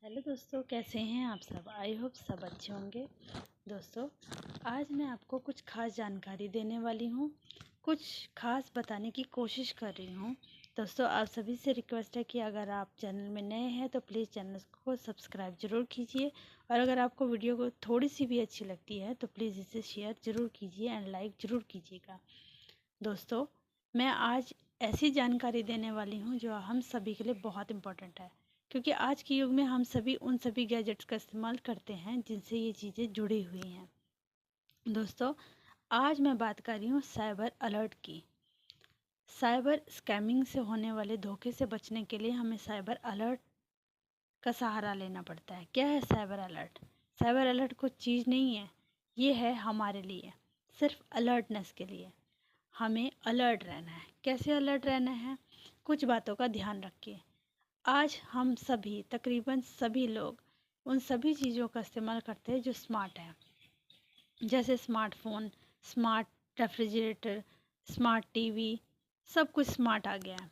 Hello दोस्तों, कैसे हैं आप सब। आई होप सब अच्छे होंगे। दोस्तों, आज मैं आपको कुछ खास जानकारी देने वाली हूँ, कुछ खास बताने की कोशिश कर रही हूँ। दोस्तों, आप सभी से रिक्वेस्ट है कि अगर आप चैनल में नए हैं तो प्लीज़ चैनल को सब्सक्राइब ज़रूर कीजिए, और अगर आपको वीडियो को थोड़ी सी भी अच्छी लगती है तो प्लीज़ इसे शेयर ज़रूर कीजिए एंड लाइक ज़रूर कीजिएगा। दोस्तों, मैं आज ऐसी जानकारी देने वाली हूँ जो हम सभी के लिए बहुत इम्पोर्टेंट है, क्योंकि आज के युग में हम सभी उन सभी गैजेट्स का इस्तेमाल करते हैं जिनसे ये चीज़ें जुड़ी हुई हैं। दोस्तों, आज मैं बात कर रही हूँ साइबर अलर्ट की। साइबर स्कैमिंग से होने वाले धोखे से बचने के लिए हमें साइबर अलर्ट का सहारा लेना पड़ता है। क्या है साइबर अलर्ट? साइबर अलर्ट कुछ चीज़ नहीं है, ये है हमारे लिए, सिर्फ अलर्टनेस के लिए। हमें अलर्ट रहना है। कैसे अलर्ट रहना है? कुछ बातों का ध्यान रखिए। आज हम सभी, तकरीबन सभी लोग उन सभी चीज़ों का इस्तेमाल करते हैं जो स्मार्ट है, जैसे smartphone, smart refrigerator, smart TV, सब कुछ स्मार्ट आ गया है।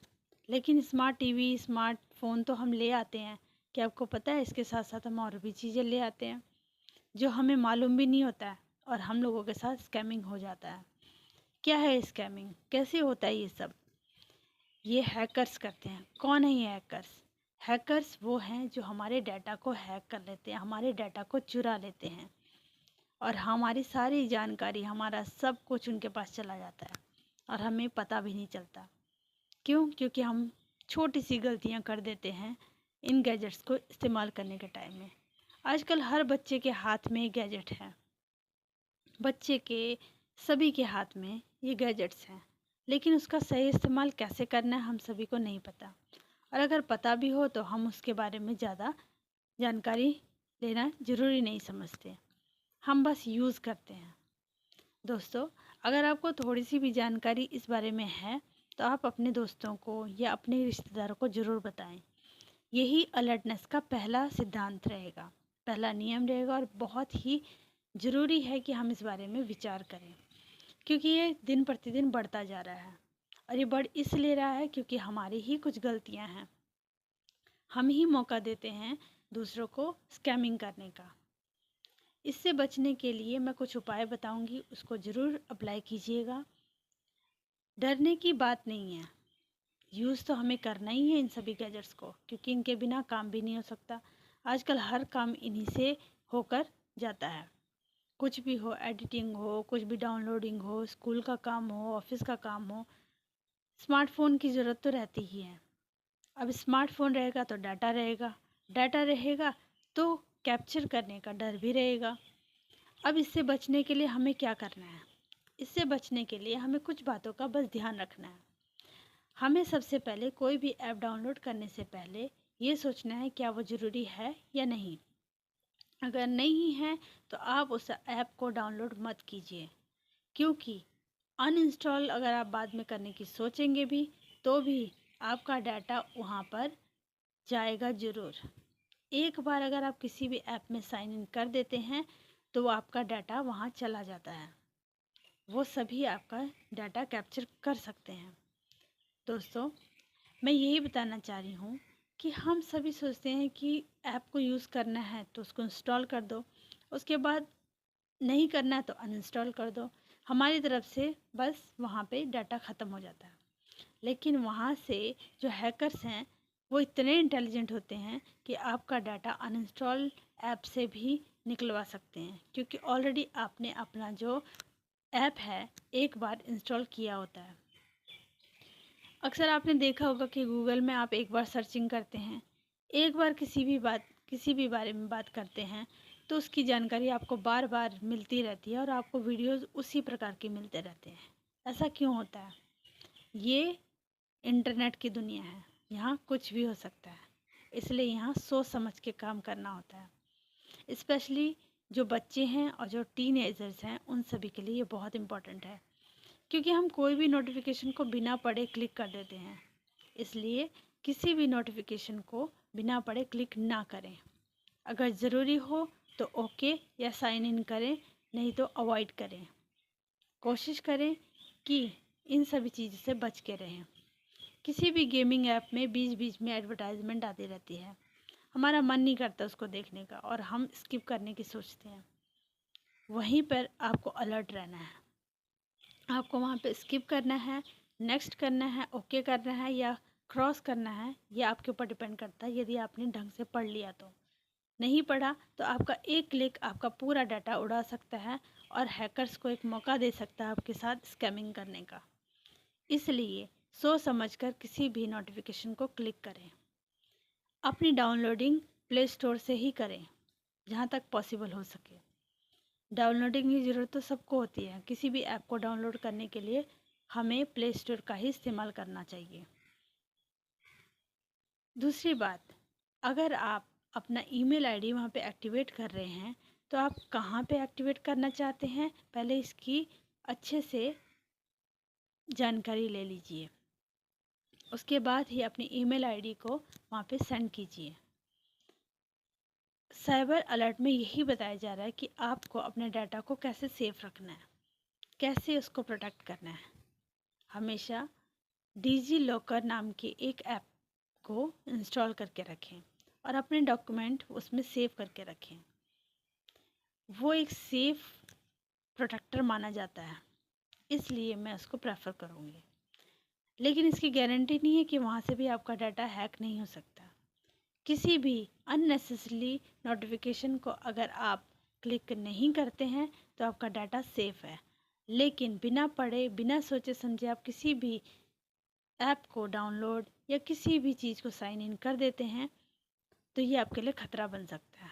लेकिन स्मार्ट टीवी, स्मार्टफोन तो हम ले आते हैं, क्या आपको पता है इसके साथ साथ हम और भी चीज़ें ले आते हैं जो हमें मालूम भी नहीं होता है, और हम लोगों के साथ स्कैमिंग हो जाता है। क्या है स्कैमिंग? कैसे होता है ये सब? ये हैकर्स करते हैं। कौन है ये हैकर्स? हैकर्स वो हैं जो हमारे डाटा को हैक कर लेते हैं, हमारे डाटा को चुरा लेते हैं, और हमारी सारी जानकारी, हमारा सब कुछ उनके पास चला जाता है और हमें पता भी नहीं चलता। क्यों? क्योंकि हम छोटी सी गलतियां कर देते हैं इन गैजेट्स को इस्तेमाल करने के टाइम में। आजकल हर बच्चे के हाथ में गैजेट है, बच्चे के सभी के हाथ में ये गैजेट्स हैं, लेकिन उसका सही इस्तेमाल कैसे करना है हम सभी को नहीं पता, और अगर पता भी हो तो हम उसके बारे में ज़्यादा जानकारी लेना ज़रूरी नहीं समझते, हम बस यूज़ करते हैं। दोस्तों, अगर आपको थोड़ी सी भी जानकारी इस बारे में है तो आप अपने दोस्तों को या अपने रिश्तेदारों को ज़रूर बताएं। यही अलर्टनेस का पहला सिद्धांत रहेगा, पहला नियम रहेगा, और बहुत ही ज़रूरी है कि हम इस बारे में विचार करें, क्योंकि ये दिन प्रतिदिन बढ़ता जा रहा है, और ये बढ़ इसलिए रहा है क्योंकि हमारी ही कुछ गलतियां हैं। हम ही मौका देते हैं दूसरों को स्कैमिंग करने का। इससे बचने के लिए मैं कुछ उपाय बताऊंगी, उसको ज़रूर अप्लाई कीजिएगा। डरने की बात नहीं है, यूज़ तो हमें करना ही है इन सभी गैजेट्स को, क्योंकि इनके बिना काम भी नहीं हो सकता। आजकल हर काम इन्हीं से होकर जाता है। कुछ भी हो, एडिटिंग हो, कुछ भी डाउनलोडिंग हो, स्कूल का काम हो, ऑफिस का काम हो, स्मार्टफ़ोन की ज़रूरत तो रहती ही है। अब स्मार्टफ़ोन रहेगा तो डाटा रहेगा, डाटा रहेगा तो कैप्चर करने का डर भी रहेगा। अब इससे बचने के लिए हमें क्या करना है? इससे बचने के लिए हमें कुछ बातों का बस ध्यान रखना है। हमें सबसे पहले कोई भी ऐप डाउनलोड करने से पहले ये सोचना है क्या वो ज़रूरी है या नहीं। अगर नहीं है तो आप उस ऐप को डाउनलोड मत कीजिए, क्योंकि अनइंस्टॉल अगर आप बाद में करने की सोचेंगे भी तो भी आपका डाटा वहाँ पर जाएगा ज़रूर। एक बार अगर आप किसी भी ऐप में साइन इन कर देते हैं तो आपका डाटा वहाँ चला जाता है, वो सभी आपका डाटा कैप्चर कर सकते हैं। दोस्तों, मैं यही बताना चाह रही हूँ कि हम सभी सोचते हैं कि ऐप को यूज़ करना है तो उसको इंस्टॉल कर दो, उसके बाद नहीं करना है तो अनइंस्टॉल कर दो। हमारी तरफ से बस वहाँ पे डाटा ख़त्म हो जाता है। लेकिन वहाँ से जो हैकर्स हैं वो इतने इंटेलिजेंट होते हैं कि आपका डाटा अनइंस्टॉल ऐप से भी निकलवा सकते हैं, क्योंकि ऑलरेडी आपने अपना जो ऐप है एक बार इंस्टॉल किया होता है। अक्सर आपने देखा होगा कि गूगल में आप एक बार सर्चिंग करते हैं, एक बार किसी भी बारे में बात करते हैं तो उसकी जानकारी आपको बार बार मिलती रहती है, और आपको वीडियोस उसी प्रकार के मिलते रहते हैं। ऐसा क्यों होता है? ये इंटरनेट की दुनिया है, यहाँ कुछ भी हो सकता है, इसलिए यहाँ सोच समझ के काम करना होता है। स्पेशली जो बच्चे हैं और जो टीनेजर्स हैं उन सभी के लिए ये बहुत इम्पोर्टेंट है, क्योंकि हम कोई भी नोटिफिकेशन को बिना पढ़े क्लिक कर देते हैं। इसलिए किसी भी नोटिफिकेशन को बिना पढ़े क्लिक ना करें। अगर ज़रूरी हो तो ओके या साइन इन करें, नहीं तो अवॉइड करें। कोशिश करें कि इन सभी चीज़ों से बच के रहें। किसी भी गेमिंग ऐप में बीच बीच में एडवर्टाइजमेंट आती रहती है, हमारा मन नहीं करता उसको देखने का और हम स्किप करने की सोचते हैं। वहीं पर आपको अलर्ट रहना है। आपको वहाँ पे स्किप करना है, नेक्स्ट करना है, ओके करना है या क्रॉस करना है, ये आपके ऊपर डिपेंड करता है। यदि आपने ढंग से पढ़ लिया तो, नहीं पढ़ा तो आपका एक क्लिक आपका पूरा डाटा उड़ा सकता है और हैकर्स को एक मौका दे सकता है आपके साथ स्कैमिंग करने का। इसलिए सोच समझकर किसी भी नोटिफिकेशन को क्लिक करें। अपनी डाउनलोडिंग प्ले स्टोर से ही करें जहाँ तक पॉसिबल हो सके। डाउनलोडिंग की ज़रूरत तो सबको होती है। किसी भी ऐप को डाउनलोड करने के लिए हमें प्ले स्टोर का ही इस्तेमाल करना चाहिए। दूसरी बात, अगर आप अपना ईमेल आईडी वहाँ पे एक्टिवेट कर रहे हैं तो आप कहाँ पे एक्टिवेट करना चाहते हैं, पहले इसकी अच्छे से जानकारी ले लीजिए। उसके बाद ही अपनी ईमेल आईडी को वहाँ पे सेंड कीजिए। साइबर अलर्ट में यही बताया जा रहा है कि आपको अपने डाटा को कैसे सेफ रखना है, कैसे उसको प्रोटेक्ट करना है। हमेशा डिजी लॉकर नाम के एक ऐप को इंस्टॉल करके रखें और अपने डॉक्यूमेंट उसमें सेव करके रखें। वो एक सेफ प्रोटेक्टर माना जाता है, इसलिए मैं उसको प्रेफर करूँगी। लेकिन इसकी गारंटी नहीं है कि वहाँ से भी आपका डाटा हैक नहीं हो सकता। किसी भी अननेसेसरी नोटिफिकेशन को अगर आप क्लिक नहीं करते हैं तो आपका डाटा सेफ है। लेकिन बिना पढ़े बिना सोचे समझे आप किसी भी ऐप को डाउनलोड या किसी भी चीज़ को साइन इन कर देते हैं तो ये आपके लिए ख़तरा बन सकता है।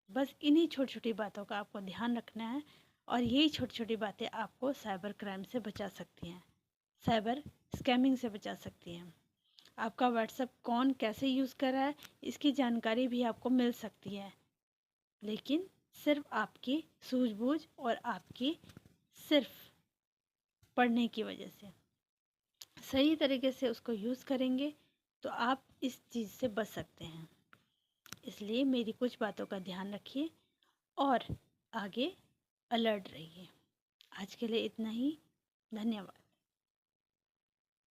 बस इन्हीं छोटी छोटी बातों का आपको ध्यान रखना है और यही छोटी छोटी बातें आपको साइबर क्राइम से बचा सकती हैं, साइबर स्कैमिंग से बचा सकती हैं। आपका व्हाट्सएप कौन कैसे यूज़ कर रहा है इसकी जानकारी भी आपको मिल सकती है, लेकिन सिर्फ आपकी सूझबूझ और आपकी सिर्फ पढ़ने की वजह से। सही तरीके से उसको यूज़ करेंगे तो आप इस चीज़ से बच सकते हैं। इसलिए मेरी कुछ बातों का ध्यान रखिए और आगे अलर्ट रहिए। आज के लिए इतना ही। धन्यवाद।